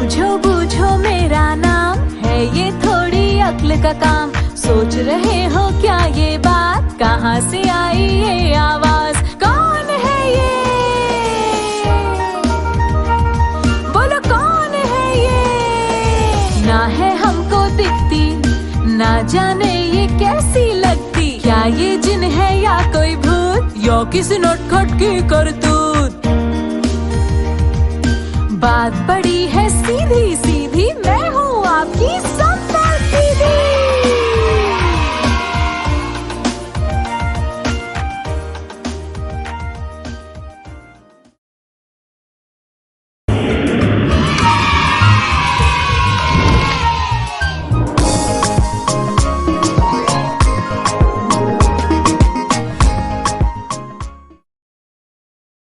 समझो बूझो मेरा नाम है, ये थोड़ी अक्ल का काम। सोच रहे हो क्या ये बात, कहाँ से आई ये आवाज, कौन है ये? बोलो कौन है ये? ना है हमको दिखती, ना जाने ये कैसी लगती। क्या ये जिन है या कोई भूत, या किसी नटखट की करतूत। बात बड़ी है सीधी सीधी, मैं हूँ आपकी संदल दीदी।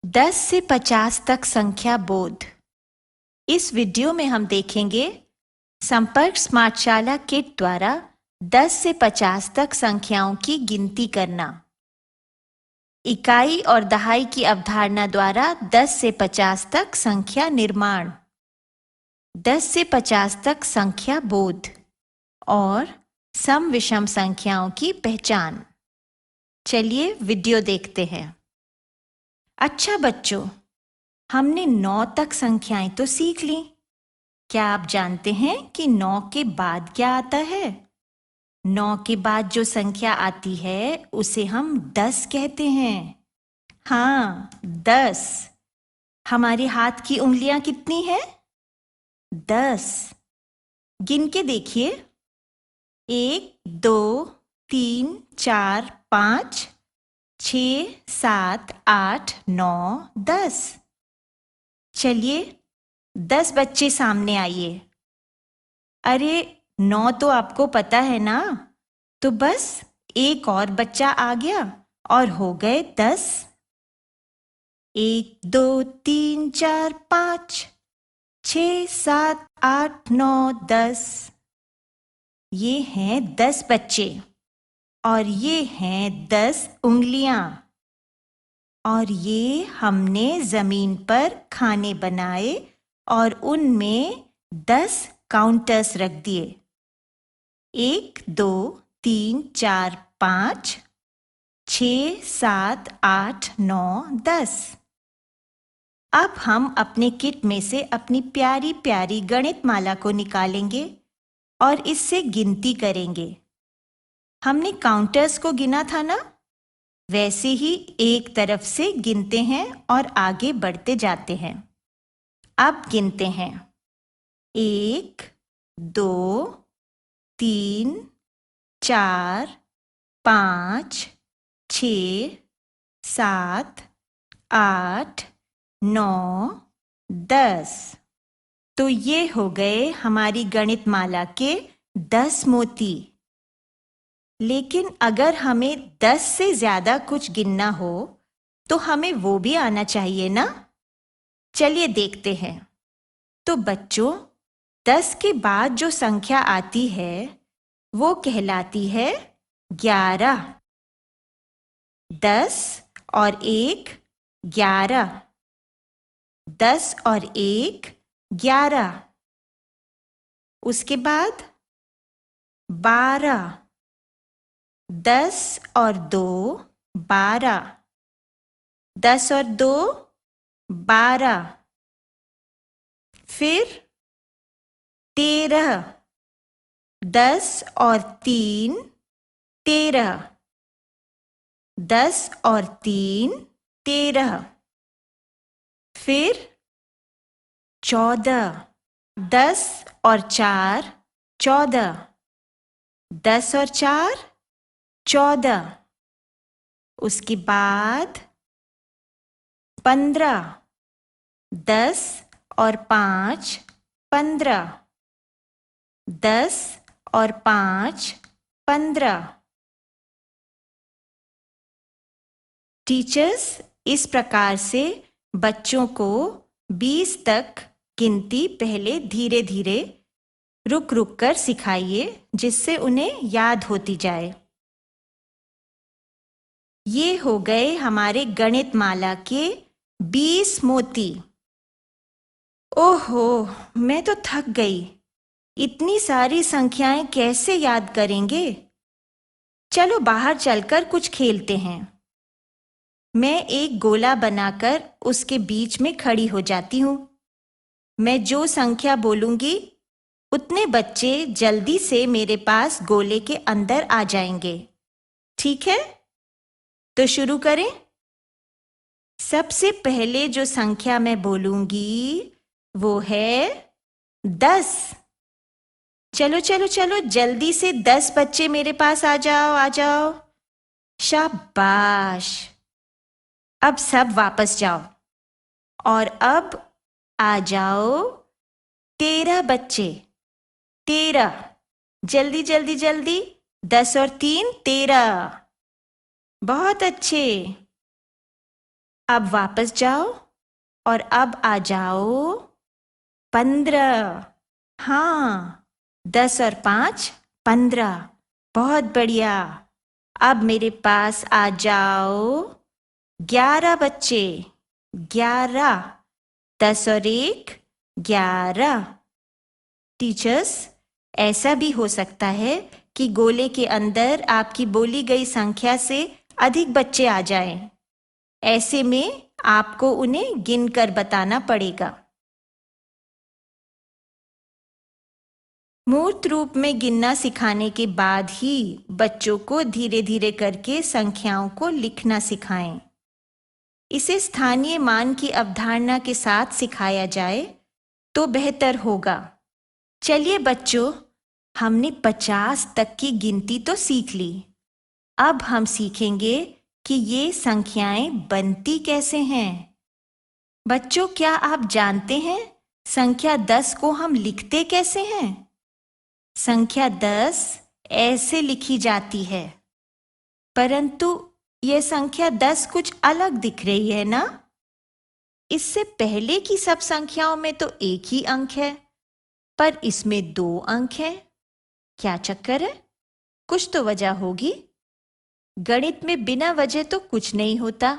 दस से 50 तक संख्या बोध। इस वीडियो में हम देखेंगे संपर्क स्मार्टशाला किट द्वारा 10 से 50 तक संख्याओं की गिनती करना। इकाई और दहाई की अवधारणा द्वारा 10 से 50 तक संख्या निर्माण, 10 से 50 तक संख्या बोध और सम विषम संख्याओं की पहचान। चलिए वीडियो देखते हैं। अच्छा बच्चों, हमने 9 तक संख्याएं तो सीख ली। क्या आप जानते हैं कि 9 के बाद क्या आता है? 9 के बाद जो संख्या आती है उसे हम 10 कहते हैं। हाँ, 10। हमारे हाथ की उंगलियां कितनी हैं? 10। गिन के देखिए। 1 2 3 4 5 6 7 8 9 10। चलिए 10 बच्चे सामने आइए। अरे 9 तो आपको पता है ना, तो बस एक और बच्चा आ गया और हो गए 10। 1 2 3 4 5 6 7 8 9 10। ये हैं 10 बच्चे और ये हैं 10 उंगलियां। और ये हमने जमीन पर खाने बनाए और उनमें 10 काउंटर्स रख दिए। 1 2 3 4 5 6 7 8 9 10। अब हम अपने किट में से अपनी प्यारी प्यारी गणित माला को निकालेंगे और इससे गिनती करेंगे। हमने काउंटर्स को गिना था ना, वैसे ही एक तरफ से गिनते हैं और आगे बढ़ते जाते हैं। अब गिनते हैं। 1 2 3 4 5 6 7 8 9 10। तो ये हो गए हमारी गणित माला के 10 मोती। लेकिन अगर हमें 10 से ज्यादा कुछ गिनना हो तो हमें वो भी आना चाहिए ना। चलिए देखते हैं। तो बच्चों, 10 के बाद जो संख्या आती है वो कहलाती है 11। 10 और 1 11। 10 और 1 11। उसके बाद 12। 10 और 2 12। 10 और 2 12। फिर 13। 10 और 3 13। 10 और 3 13। फिर 14। 10 और 4 14। 10 और 4 14। उसके बाद 15। 10 और 5 15। 10 और 5 15। टीचर्स इस प्रकार से बच्चों को 20 तक गिनती पहले धीरे धीरे रुक रुक कर सिखाइए, जिससे उन्हें याद होती जाए। ये हो गए हमारे गणित माला के 20 मोती। ओहो, मैं तो थक गई। इतनी सारी संख्याएं कैसे याद करेंगे? चलो बाहर चलकर कुछ खेलते हैं। मैं एक गोला बनाकर उसके बीच में खड़ी हो जाती हूँ। मैं जो संख्या बोलूंगी उतने बच्चे जल्दी से मेरे पास गोले के अंदर आ जाएंगे। ठीक है, तो शुरू करें। सबसे पहले जो संख्या मैं बोलूंगी वो है 10। चलो चलो चलो, जल्दी से 10 बच्चे मेरे पास आ जाओ, आ जाओ। शाबाश। अब सब वापस जाओ और अब आ जाओ 13 बच्चे। 13, जल्दी जल्दी जल्दी। 10 और 3 13। बहुत अच्छे। अब वापस जाओ और अब आ जाओ 15। हाँ, 10 और 5 15। बहुत बढ़िया। अब मेरे पास आ जाओ 11 बच्चे। 11, 10 और 1 11। टीचर्स, ऐसा भी हो सकता है कि गोले के अंदर आपकी बोली गई संख्या से अधिक बच्चे आ जाएं। ऐसे में आपको उन्हें गिनकर बताना पड़ेगा। मूर्त रूप में गिनना सिखाने के बाद ही बच्चों को धीरे धीरे करके संख्याओं को लिखना सिखाएं। इसे स्थानीय मान की अवधारणा के साथ सिखाया जाए तो बेहतर होगा। चलिए बच्चों, हमने 50 तक की गिनती तो सीख ली। अब हम सीखेंगे कि ये संख्याएं बनती कैसे हैं। बच्चों, क्या आप जानते हैं संख्या 10 को हम लिखते कैसे हैं? संख्या 10 ऐसे लिखी जाती है, परंतु यह संख्या 10 कुछ अलग दिख रही है ना? इससे पहले की सब संख्याओं में तो एक ही अंक है, पर इसमें 2 अंक हैं। क्या चक्कर है? कुछ तो वजह होगी। गणित में बिना वजह तो कुछ नहीं होता।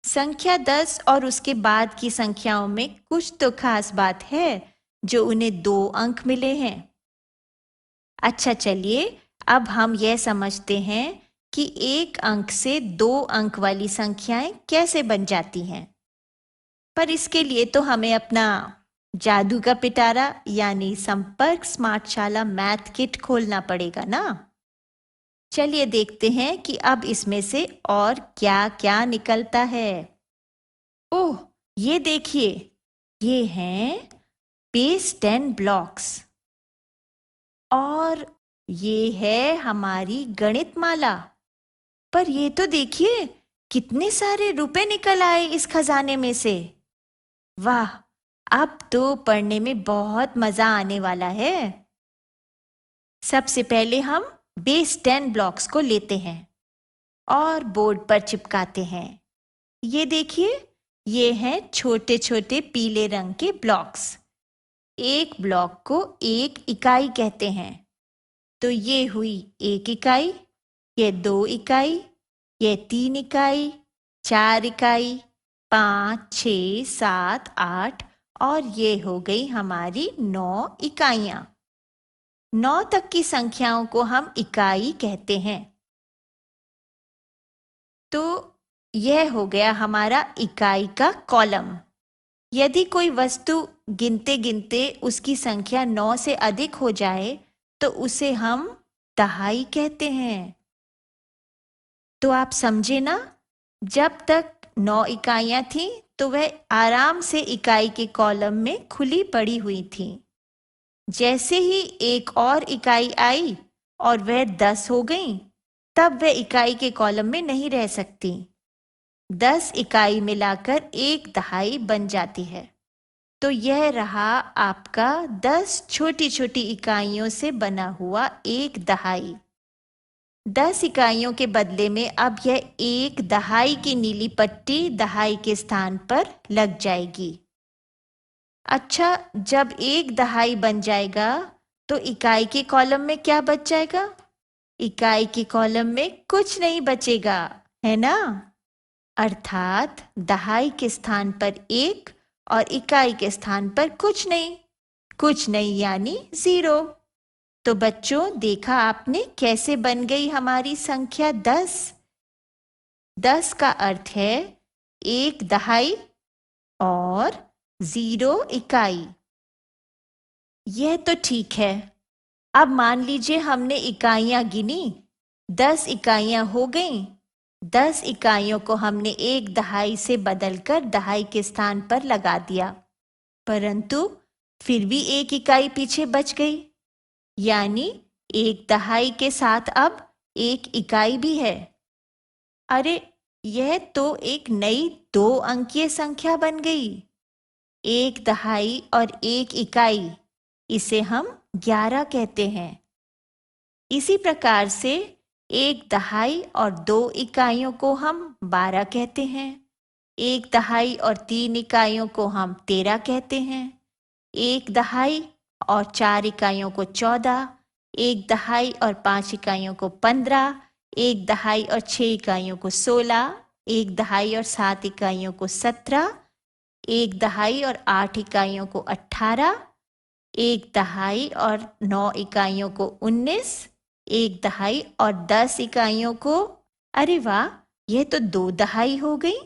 संख्या 10 और उसके बाद की संख्याओं में कुछ तो खास बात है जो उन्हें 2 अंक मिले हैं। अच्छा, चलिए अब हम यह समझते हैं कि 1 अंक से 2 अंक वाली संख्याएं कैसे बन जाती हैं। पर इसके लिए तो हमें अपना जादू का पिटारा यानी संपर्क स्मार्टशाला मैथ किट खोलना पड़ेगा ना। चलिए देखते हैं कि अब इसमें से और क्या क्या निकलता है। ओह, ये देखिए, ये हैं बेस 10 ब्लॉक्स और ये है हमारी गणित माला। पर ये तो देखिए, कितने सारे रुपए निकल आए इस खजाने में से। वाह, अब तो पढ़ने में बहुत मजा आने वाला है। सबसे पहले हम बेस 10 ब्लॉक्स को लेते हैं और बोर्ड पर चिपकाते हैं। ये देखिए, ये हैं छोटे छोटे पीले रंग के ब्लॉक्स। एक ब्लॉक को 1 इकाई कहते हैं। तो ये हुई 1 इकाई, ये 2 इकाई, ये 3 इकाई, 4 इकाई, 5, 6, 7, 8 और ये हो गई हमारी 9 इकाइयां। 9 तक की संख्याओं को हम इकाई कहते हैं। तो यह हो गया हमारा इकाई का कॉलम। यदि कोई वस्तु गिनते गिनते उसकी संख्या 9 से अधिक हो जाए तो उसे हम दहाई कहते हैं। तो आप समझे ना, जब तक 9 इकाइयां थीं तो वह आराम से इकाई के कॉलम में खुली पड़ी हुई थी। जैसे ही एक और इकाई आई और वह 10 हो गई, तब वह इकाई के कॉलम में नहीं रह सकती। 10 इकाई मिलाकर एक दहाई बन जाती है। तो यह रहा आपका 10 छोटी छोटी इकाइयों से बना हुआ एक दहाई। 10 इकाइयों के बदले में अब यह एक दहाई की नीली पट्टी दहाई के स्थान पर लग जाएगी। अच्छा, जब एक दहाई बन जाएगा तो इकाई के कॉलम में क्या बच जाएगा? इकाई के कॉलम में कुछ नहीं बचेगा, है ना? अर्थात दहाई के स्थान पर 1 और इकाई के स्थान पर कुछ नहीं यानी 0। तो बच्चों, देखा आपने कैसे बन गई हमारी संख्या 10। 10 का अर्थ है 1 दहाई और 0 इकाई। यह तो ठीक है। अब मान लीजिए हमने इकाइयां गिनी, 10 इकाइयां हो गईं। 10 इकाइयों को हमने 1 दहाई से बदलकर दहाई के स्थान पर लगा दिया, परंतु फिर भी 1 इकाई पीछे बच गई, यानी 1 दहाई के साथ अब 1 इकाई भी है। अरे, यह तो एक नई 2 अंकीय संख्या बन गई। 1 दहाई और 1 इकाई, इसे हम 11 कहते हैं। इसी प्रकार से 1 दहाई और 2 इकाइयों को हम 12 कहते हैं। 1 दहाई और 3 इकाइयों को हम 13 कहते हैं। 1 दहाई और 4 इकाइयों को 14, 1 दहाई और 5 इकाइयों को 15, 1 दहाई और 6 इकाइयों को 16, 1 दहाई और 7 इकाइयों को 17, 1 दहाई और 8 इकाइयों को 18, 1 दहाई और 9 इकाइयों को 19, 1 दहाई और 10 इकाइयों को, अरे वाह, यह तो 2 दहाई हो गई।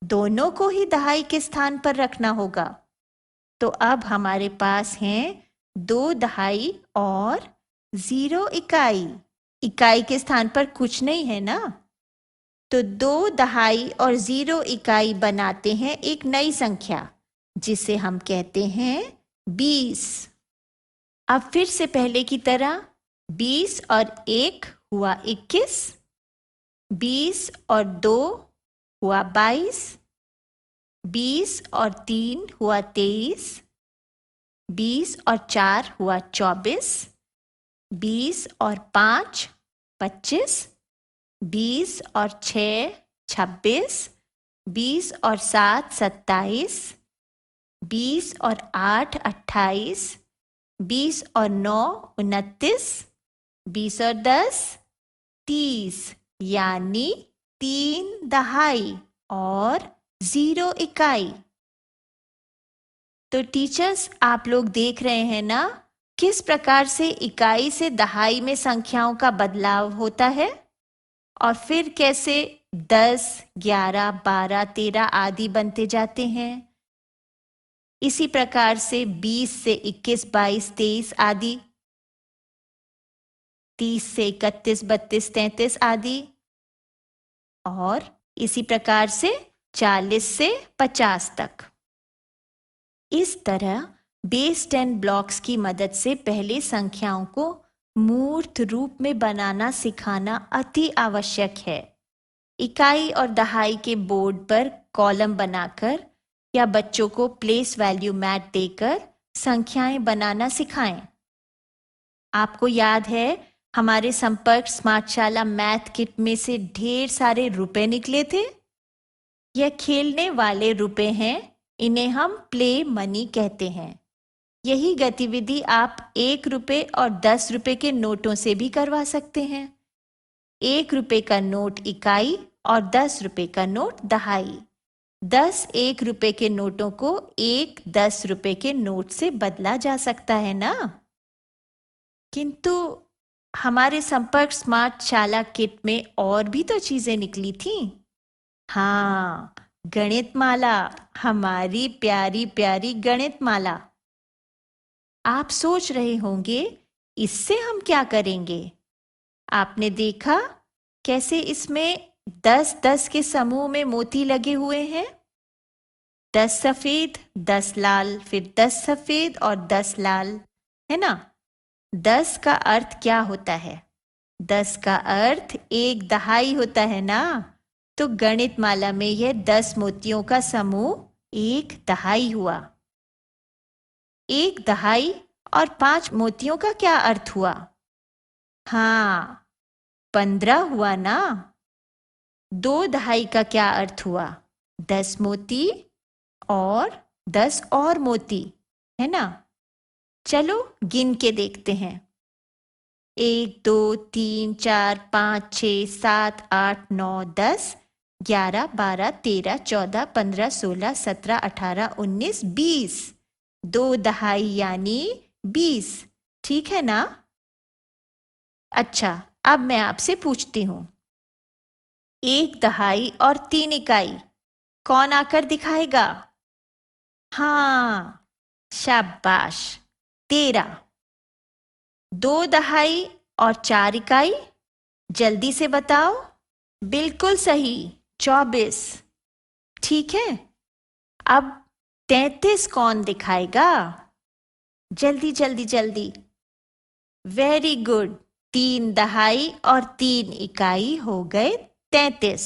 दोनों को ही दहाई के स्थान पर रखना होगा। तो अब हमारे पास हैं 2 दहाई और 0 इकाई। इकाई के स्थान पर कुछ नहीं है ना, तो 2 दहाई और 0 इकाई बनाते हैं एक नई संख्या, जिसे हम कहते हैं 20। अब फिर से पहले की तरह 20 और 1 हुआ 21, 20 और 2 हुआ 22, 20 और 3 हुआ 23, 20 और 4 हुआ 24, 20 और 5 25, 20 और 6 26, 20 और 7 27, 20 और 8 28, 20 और 9 29, 20 और 10 30, यानी 3 दहाई और 0 इकाई। तो टीचर्स, आप लोग देख रहे हैं ना किस प्रकार से इकाई से दहाई में संख्याओं का बदलाव होता है, और फिर कैसे 10, 11, 12, 13 आदि बनते जाते हैं। इसी प्रकार से 20 से 21, 22, 23 आदि, 30 से 31, 32, 33 आदि, और इसी प्रकार से 40 से 50 तक। इस तरह बेस 10 ब्लॉक्स की मदद से पहले संख्याओं को मूर्त रूप में बनाना सिखाना अति आवश्यक है। इकाई और दहाई के बोर्ड पर कॉलम बनाकर या बच्चों को प्लेस वैल्यू मैट देकर संख्याएं बनाना सिखाएं। आपको याद है, हमारे संपर्क स्मार्टशाला मैथ किट में से ढेर सारे रुपए निकले थे। यह खेलने वाले रुपए हैं, इन्हें हम प्ले मनी कहते हैं। यही गतिविधि आप 1 रुपए और 10 रुपए के नोटों से भी करवा सकते हैं। 1 रुपए का नोट इकाई और 10 रुपए का नोट दहाई। 10 1 रुपए के नोटों को 1 10 रुपए के नोट से बदला जा सकता है ना। किंतु हमारे संपर्क स्मार्टशाला किट में और भी तो चीजें निकली थी। हाँ, गणित माला, हमारी प्यारी प्यारी गणित माला। आप सोच रहे होंगे इससे हम क्या करेंगे। आपने देखा कैसे इसमें 10-10 के समूह में मोती लगे हुए हैं। 10 सफेद 10 लाल, फिर 10 सफेद और 10 लाल, है ना। 10 का अर्थ क्या होता है? 10 का अर्थ 1 दहाई होता है ना। तो गणित माला में यह 10 मोतियों का समूह 1 दहाई हुआ। 1 दहाई और 5 मोतियों का क्या अर्थ हुआ? हाँ, 15 हुआ ना। 2 दहाई का क्या अर्थ हुआ? 10 मोती और 10 और मोती, है ना। चलो गिन के देखते हैं। 1 2 3 4 5 6 7 8 9 10। 11, 12, 13, 14, 15, 16, 17, 18, 19, 20। 2 दहाई यानी 20। ठीक है ना? अच्छा, अब मैं आपसे पूछती हूँ, 1 दहाई और 3 इकाई कौन आकर दिखाएगा? हाँ, शाबाश, 13। 2 दहाई और 4 इकाई, जल्दी से बताओ। बिल्कुल सही, 24। ठीक है, अब 33 कौन दिखाएगा? जल्दी जल्दी जल्दी। वेरी गुड, 3 दहाई और 3 इकाई हो गए 33।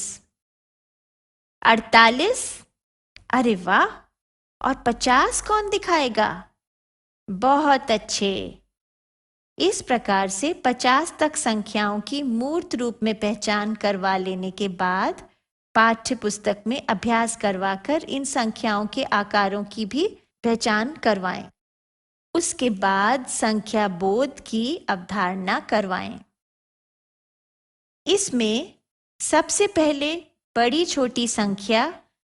48, अरे वाह, और 50 कौन दिखाएगा? बहुत अच्छे। इस प्रकार से 50 तक संख्याओं की मूर्त रूप में पहचान करवा लेने के बाद पाठ्य पुस्तक में अभ्यास करवाकर इन संख्याओं के आकारों की भी पहचान करवाएं। उसके बाद संख्या बोध की अवधारणा करवाएं। इसमें सबसे पहले बड़ी छोटी संख्या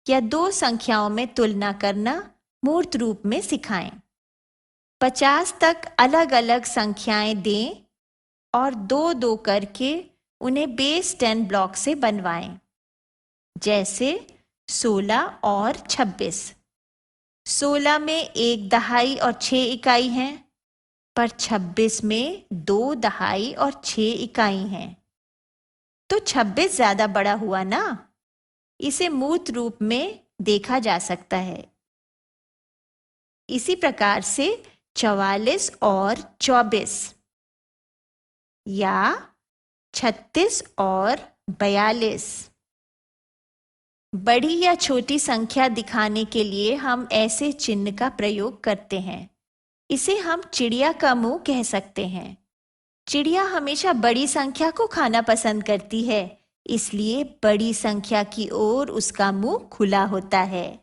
या 2 संख्याओं में तुलना करना मूर्त रूप में सिखाएं। 50 तक अलग अलग संख्याएं दें और 2-2 करके उन्हें बेस 10 ब्लॉक से बनवाएं, जैसे 16 और 26। 16 में 1 दहाई और 6 इकाई हैं, पर 26 में 2 दहाई और 6 इकाई हैं। तो 26 ज्यादा बड़ा हुआ ना? इसे मूर्त रूप में देखा जा सकता है। इसी प्रकार से 44 और 24 या 36 और 42। बड़ी या छोटी संख्या दिखाने के लिए हम ऐसे चिन्ह का प्रयोग करते हैं। इसे हम चिड़िया का मुंह कह सकते हैं। चिड़िया हमेशा बड़ी संख्या को खाना पसंद करती है, इसलिए बड़ी संख्या की ओर उसका मुंह खुला होता है।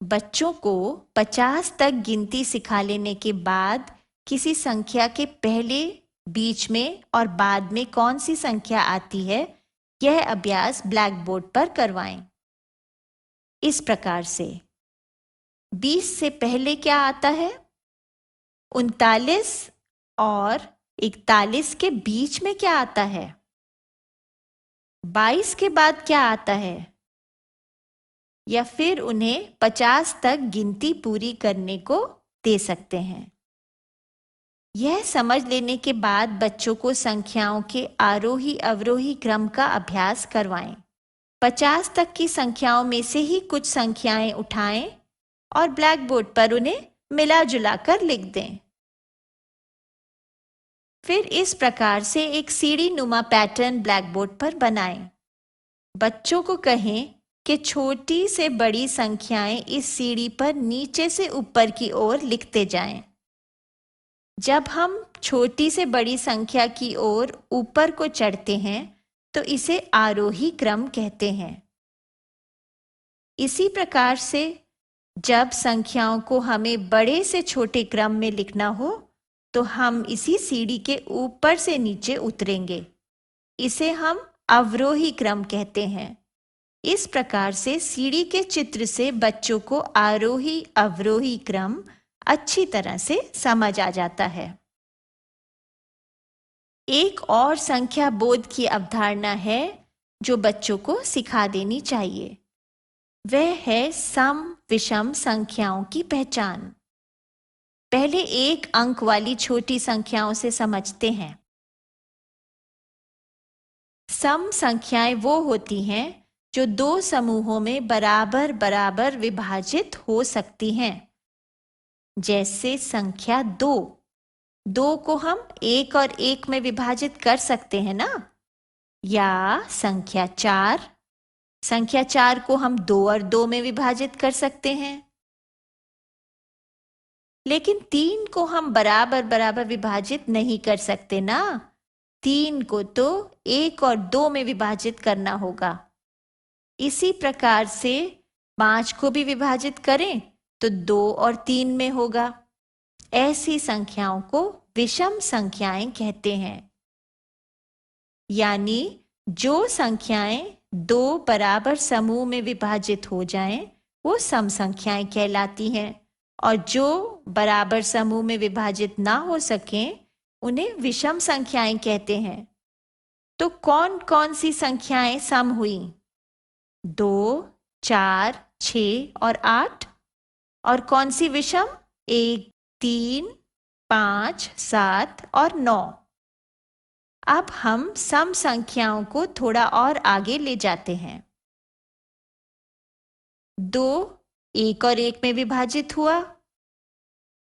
बच्चों को 50 तक गिनती सिखा लेने के बाद किसी संख्या के पहले, बीच में और बाद में कौन सी संख्या आती है, यह अभ्यास ब्लैक बोर्ड पर करवाएं। इस प्रकार से 20 से पहले क्या आता है? 39 और 41 के बीच में क्या आता है? 22 के बाद क्या आता है? या फिर उन्हें 50 तक गिनती पूरी करने को दे सकते हैं। यह समझ लेने के बाद बच्चों को संख्याओं के आरोही अवरोही क्रम का अभ्यास करवाएं। 50 तक की संख्याओं में से ही कुछ संख्याएं उठाएं और ब्लैक बोर्ड पर उन्हें मिला जुला कर लिख दें। फिर इस प्रकार से एक सीढ़ी नुमा पैटर्न ब्लैक बोर्ड पर बनाएं। बच्चों को कहें कि छोटी से बड़ी संख्याएं इस सीढ़ी पर नीचे से ऊपर की ओर लिखते जाएं। जब हम छोटी से बड़ी संख्या की ओर ऊपर को चढ़ते हैं तो इसे आरोही क्रम कहते हैं। इसी प्रकार से जब संख्याओं को हमें बड़े से छोटे क्रम में लिखना हो तो हम इसी सीढ़ी के ऊपर से नीचे उतरेंगे। इसे हम अवरोही क्रम कहते हैं। इस प्रकार से सीढ़ी के चित्र से बच्चों को आरोही अवरोही क्रम अच्छी तरह से समझ आ जाता है। एक और संख्या बोध की अवधारणा है जो बच्चों को सिखा देनी चाहिए। वह है सम विषम संख्याओं की पहचान। पहले 1 अंक वाली छोटी संख्याओं से समझते हैं। सम संख्याएं वो होती हैं जो 2 समूहों में बराबर बराबर विभाजित हो सकती हैं। जैसे संख्या 2 को हम 1 और 1 में विभाजित कर सकते हैं ना? या संख्या 4 को हम 2 और 2 में विभाजित कर सकते हैं। लेकिन 3 को हम बराबर बराबर विभाजित नहीं कर सकते ना? 3 को तो 1 और 2 में विभाजित करना होगा। इसी प्रकार से 5 को भी विभाजित करें तो 2 और 3 में होगा। ऐसी संख्याओं को विषम संख्याएं कहते हैं। यानी जो संख्याएं दो बराबर समूह में विभाजित हो जाएं, वो सम संख्याएं कहलाती हैं, और जो बराबर समूह में विभाजित ना हो सकें, उन्हें विषम संख्याएं कहते हैं। तो कौन कौन सी संख्याएं सम हुई? 2, 4, 6 और 8। और कौन सी विषम? 1, 3, 5, 7 और 9। अब हम सम संख्याओं को थोड़ा और आगे ले जाते हैं। 2 1 और 1 में विभाजित हुआ,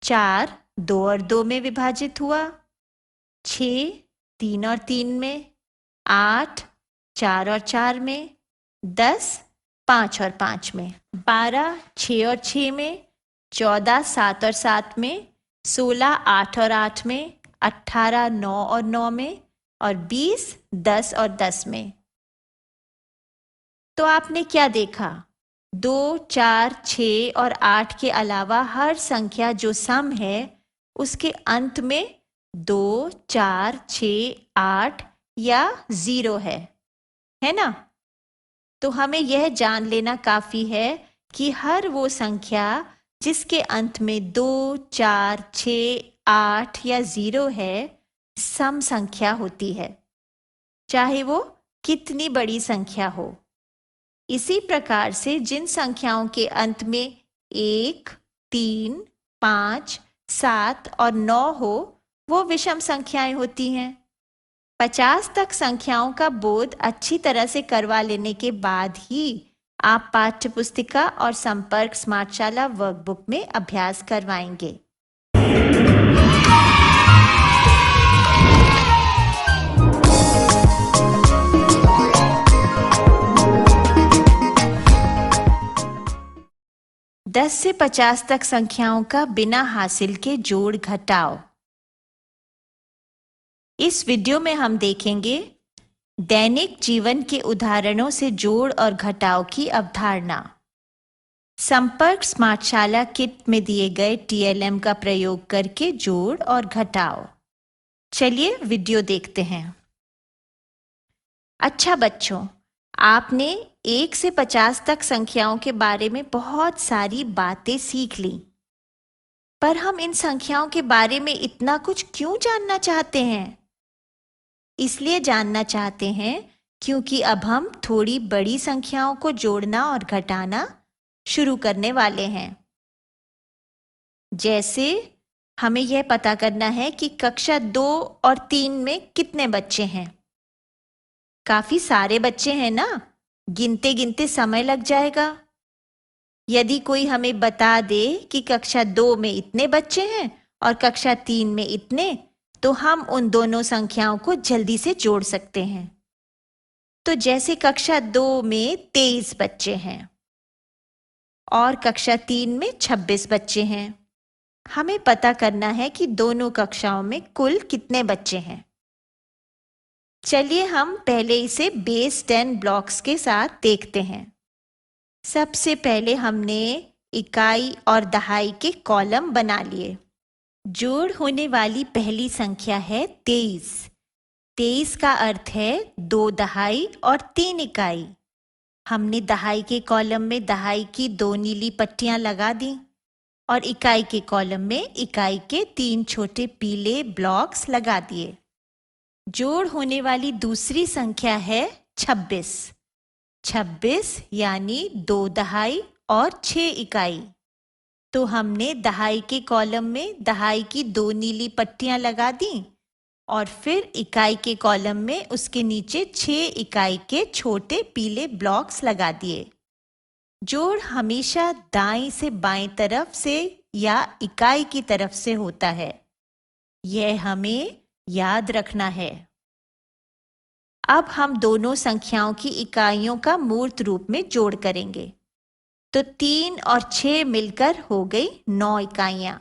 4 2 और 2 में विभाजित हुआ, 6 3 और 3 में, 8 4 और 4 में, 10 5 और 5 में, 12 6 और 6 में, 14 7 और 7 में, 16 8 और 8 में, 18 9 और 9 में, और 20 10 और 10 में। तो आपने क्या देखा? 2 4 6 और 8 के अलावा हर संख्या जो सम है, उसके अंत में 2 4 6 8 या 0 है ना? तो हमें यह जान लेना काफी है कि हर वो संख्या जिसके अंत में 2 4 6 8 या 0 है, सम संख्या होती है, चाहे वो कितनी बड़ी संख्या हो। इसी प्रकार से जिन संख्याओं के अंत में 1 3 5 7 और 9 हो, वो विषम संख्याएं होती हैं। 50 तक संख्याओं का बोध अच्छी तरह से करवा लेने के बाद ही आप पाठ्यपुस्तिका और संपर्क स्मार्टशाला वर्कबुक में अभ्यास करवाएंगे। दस से 50 तक संख्याओं का बिना हासिल के जोड़ घटाओ। इस वीडियो में हम देखेंगे दैनिक जीवन के उदाहरणों से जोड़ और घटाव की अवधारणा। संपर्क स्मार्टशाला किट में दिए गए TLM का प्रयोग करके जोड़ और घटाओ। चलिए वीडियो देखते हैं। अच्छा बच्चों, आपने 1 से 50 तक संख्याओं के बारे में बहुत सारी बातें सीख ली, पर हम इन संख्याओं के बारे में इतना कुछ क्यों जानना चाहते हैं? इसलिए जानना चाहते हैं क्योंकि अब हम थोड़ी बड़ी संख्याओं को जोड़ना और घटाना शुरू करने वाले हैं। जैसे हमें यह पता करना है कि कक्षा 2 और 3 में कितने बच्चे हैं। काफी सारे बच्चे हैं ना, गिनते गिनते समय लग जाएगा। यदि कोई हमें बता दे कि कक्षा 2 में इतने बच्चे हैं और कक्षा 3 में इतने, तो हम उन दोनों संख्याओं को जल्दी से जोड़ सकते हैं। तो जैसे कक्षा 2 में 23 बच्चे हैं और कक्षा 3 में 26 बच्चे हैं, हमें पता करना है कि दोनों कक्षाओं में कुल कितने बच्चे हैं। चलिए हम पहले इसे बेस 10 ब्लॉक्स के साथ देखते हैं। सबसे पहले हमने इकाई और दहाई के कॉलम बना लिए। जोड़ होने वाली पहली संख्या है 23। 23 का अर्थ है 2 दहाई और 3 इकाई। हमने दहाई के कॉलम में दहाई की 2 नीली पट्टियां लगा दी और इकाई के कॉलम में इकाई के 3 छोटे पीले ब्लॉक्स लगा दिए। जोड़ होने वाली दूसरी संख्या है 26। 26 यानी 2 दहाई और 6 इकाई। तो हमने दहाई के कॉलम में दहाई की 2 नीली पट्टियां लगा दी और फिर इकाई के कॉलम में उसके नीचे 6 इकाई के छोटे पीले ब्लॉक्स लगा दिए। जोड़ हमेशा दाएं से बाएं तरफ से या इकाई की तरफ से होता है, यह हमें याद रखना है। अब हम दोनों संख्याओं की इकाइयों का मूर्त रूप में जोड़ करेंगे। तो 3 और 6 मिलकर हो गई 9 इकाइयां।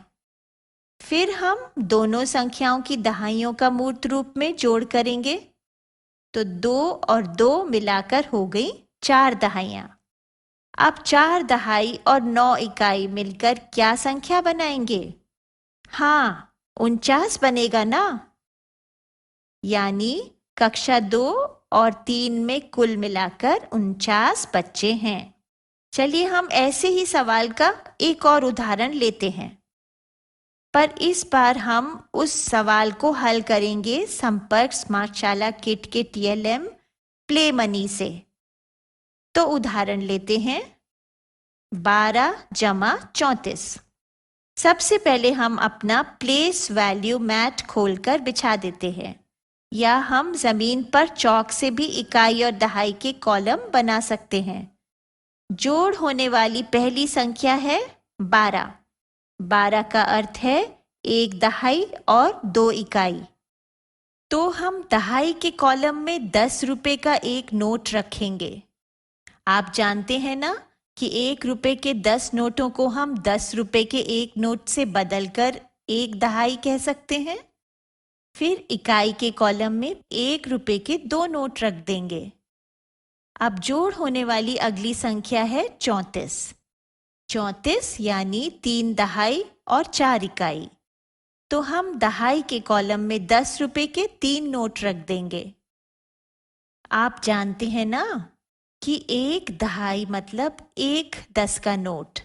फिर हम दोनों संख्याओं की दहाइयों का मूर्त रूप में जोड़ करेंगे। तो 2 और 2 मिलाकर हो गई 4 दहाइयां। अब 4 दहाई और 9 इकाई मिलकर क्या संख्या बनाएंगे? हाँ, 49 बनेगा ना। यानी कक्षा 2 और 3 में कुल मिलाकर 49 बच्चे हैं। चलिए हम ऐसे ही सवाल का एक और उदाहरण लेते हैं, पर इस बार हम उस सवाल को हल करेंगे संपर्क स्मार्टशाला किट के TLM प्ले मनी से। तो उदाहरण लेते हैं 12 जमा 34। सबसे पहले हम अपना प्लेस वैल्यू मैट खोलकर बिछा देते हैं, या हम जमीन पर चौक से भी इकाई और दहाई के कॉलम बना सकते हैं। जोड़ होने वाली पहली संख्या है 12। 12 का अर्थ है 1 दहाई और 2 इकाई। तो हम दहाई के कॉलम में 10 रुपए का एक नोट रखेंगे। आप जानते हैं ना कि 1 रुपए के 10 नोटों को हम 10 रुपए के एक नोट से बदलकर 1 दहाई कह सकते हैं। फिर इकाई के कॉलम में 1 रुपए के 2 नोट रख देंगे। अब जोड़ होने वाली अगली संख्या है 34। 34 यानी 3 दहाई और 4 इकाई। तो हम दहाई के कॉलम में 10 रुपए के 3 नोट रख देंगे। आप जानते हैं ना कि 1 दहाई मतलब 1 10 का नोट,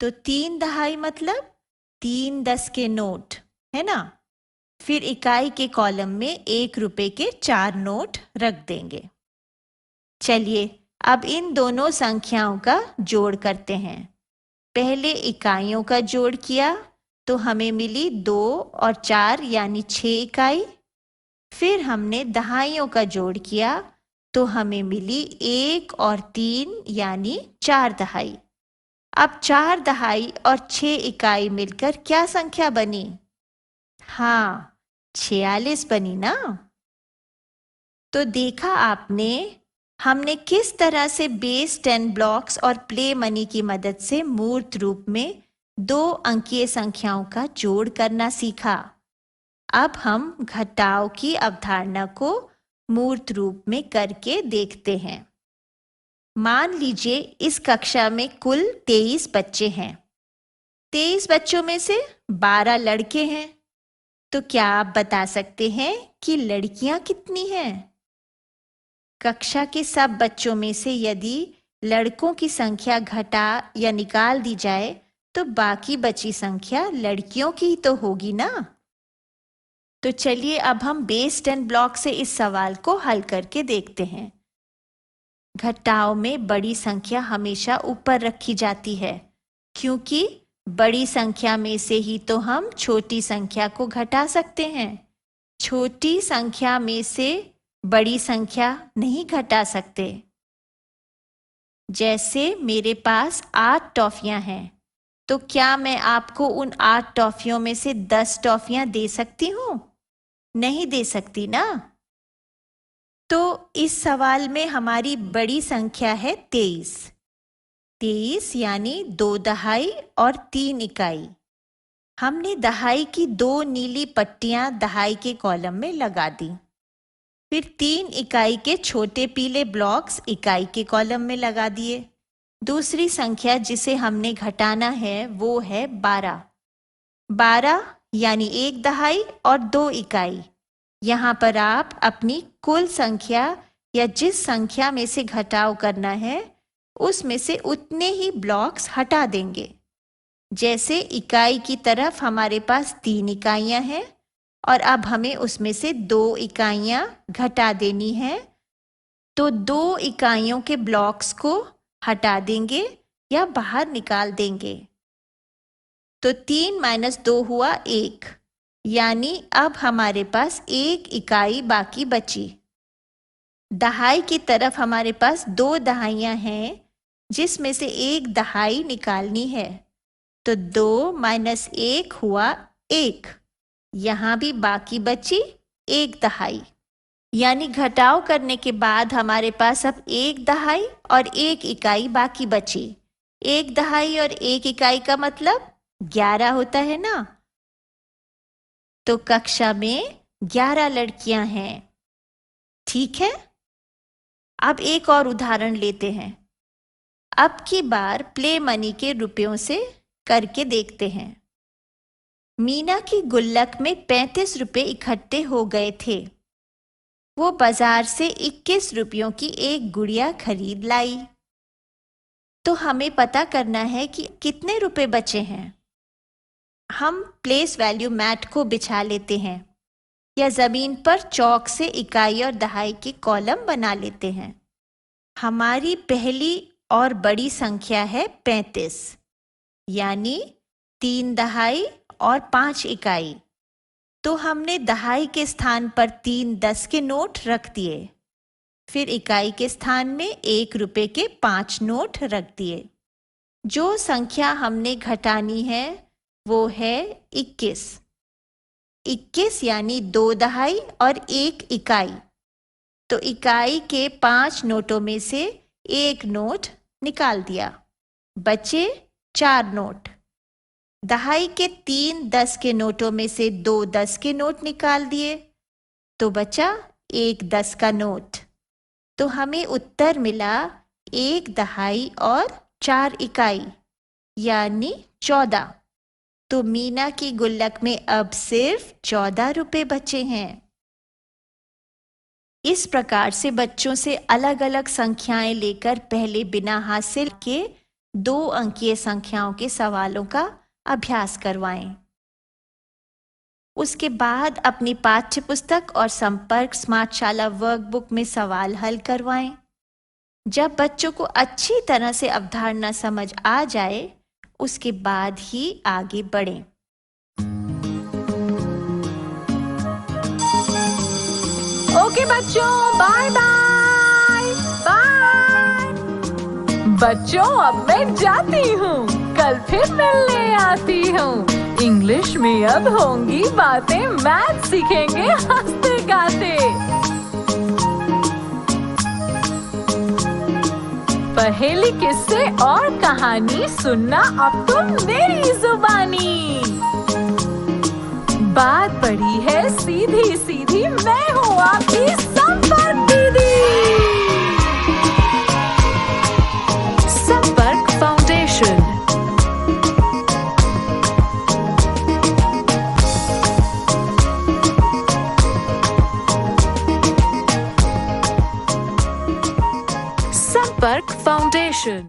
तो 3 दहाई मतलब 3 10 के नोट, है ना। फिर इकाई के कॉलम में 1 रुपए के 4 नोट रख देंगे। चलिए अब इन दोनों संख्याओं का जोड़ करते हैं। पहले इकाइयों का जोड़ किया तो हमें मिली 2 और 4 यानी 6 इकाई। फिर हमने दहाइयों का जोड़ किया तो हमें मिली 1 और 3 यानी 4 दहाई। अब 4 दहाई और 6 इकाई मिलकर क्या संख्या बनी? हाँ, 46 बनी ना। तो देखा आपने, हमने किस तरह से बेस 10 ब्लॉक्स और प्ले मनी की मदद से मूर्त रूप में 2 अंकीय संख्याओं का जोड़ करना सीखा। अब हम घटाव की अवधारणा को मूर्त रूप में करके देखते हैं। मान लीजिए इस कक्षा में कुल 23 बच्चे हैं। 23 बच्चों में से 12 लड़के हैं। तो क्या आप बता सकते हैं कि लड़कियां कितनी हैं? कक्षा के सब बच्चों में से यदि लड़कों की संख्या घटा या निकाल दी जाए तो बाकी बची संख्या लड़कियों की ही तो होगी ना। तो चलिए अब हम बेस 10 ब्लॉक से इस सवाल को हल करके देखते हैं। घटाव में बड़ी संख्या हमेशा ऊपर रखी जाती है, क्योंकि बड़ी संख्या में से ही तो हम छोटी संख्या को घटा सकते हैं। छोटी संख्या में से बड़ी संख्या नहीं घटा सकते। जैसे मेरे पास 8 टॉफियां हैं, तो क्या मैं आपको उन 8 टॉफियों में से 10 टॉफियां दे सकती हूँ? नहीं दे सकती ना। तो इस सवाल में हमारी बड़ी संख्या है 23। 23 यानी 2 दहाई और 3 इकाई। हमने दहाई की 2 नीली पट्टियां दहाई के कॉलम में लगा दी। फिर 3 इकाई के छोटे पीले ब्लॉक्स इकाई के कॉलम में लगा दिए। दूसरी संख्या जिसे हमने घटाना है वो है 12। 12 यानी 1 दहाई और 2 इकाई। यहाँ पर आप अपनी कुल संख्या या जिस संख्या में से घटाव करना है उसमें से उतने ही ब्लॉक्स हटा देंगे। जैसे इकाई की तरफ हमारे पास 3 इकाइयाँ हैं और अब हमें उसमें से 2 इकाइयाँ घटा देनी है, तो 2 इकाइयों के ब्लॉक्स को हटा देंगे या बाहर निकाल देंगे। तो 3 - 2 हुआ 1, यानी अब हमारे पास 1 इकाई बाकी बची। दहाई की तरफ हमारे पास 2 दहाइयाँ हैं जिसमें से 1 दहाई निकालनी है, तो 2 - 1 हुआ 1। यहाँ भी बाकी बची 1 दहाई, यानी घटाव करने के बाद हमारे पास अब 1 दहाई और 1 इकाई बाकी बची। 1 दहाई और 1 इकाई का मतलब 11 होता है ना। तो कक्षा में 11 लड़कियां हैं। ठीक है, अब एक और उदाहरण लेते हैं। अब की बार प्ले मनी के रुपयों से करके देखते हैं। मीना की गुल्लक में 35 रुपए इकट्ठे हो गए थे। वो बाजार से 21 रुपयों की एक गुड़िया खरीद लाई। तो हमें पता करना है कि कितने रुपए बचे हैं। हम प्लेस वैल्यू मैट को बिछा लेते हैं या जमीन पर चौक से इकाई और दहाई के कॉलम बना लेते हैं। हमारी पहली और बड़ी संख्या है 35, यानी 3 दहाई और 5 इकाई। तो हमने दहाई के स्थान पर 3 10 के नोट रख दिए, फिर इकाई के स्थान में 1 रुपए के 5 नोट रख दिए। जो संख्या हमने घटानी है वो है 21। 21 यानी 2 दहाई और 1 इकाई। तो इकाई के 5 नोटों में से 1 नोट निकाल दिया, बचे 4 नोट। दहाई के 3 10 के नोटों में से 2 10 के नोट निकाल दिए, तो बचा 1 10 का नोट। तो हमें उत्तर मिला 1 दहाई और 4 इकाई, यानी 14। तो मीना की गुल्लक में अब सिर्फ 14 रुपए बचे हैं। इस प्रकार से बच्चों से अलग अलग संख्याएं लेकर पहले बिना हासिल के 2 अंकीय संख्याओं के सवालों का अभ्यास करवाएं। उसके बाद अपनी पाठ्य पुस्तक और संपर्क स्मार्टशाला वर्कबुक में सवाल हल करवाएं। जब बच्चों को अच्छी तरह से अवधारणा समझ आ जाए, उसके बाद ही आगे बढ़ें। ओके बच्चों, बाय बाय बाय। बच्चों अब मैं जाती हूँ, कल फिर मिलने आती हूँ। इंग्लिश में अब होंगी बातें, मैथ सीखेंगे हंसते गाते। पहेली, किस्से और कहानी सुनना अब तुम मेरी जुबानी। बात बड़ी है सीधी सीधी, मैं हूँ आपकी संपर्क दीदी। संपर्क फाउंडेशन। संपर्क फाउंडेशन।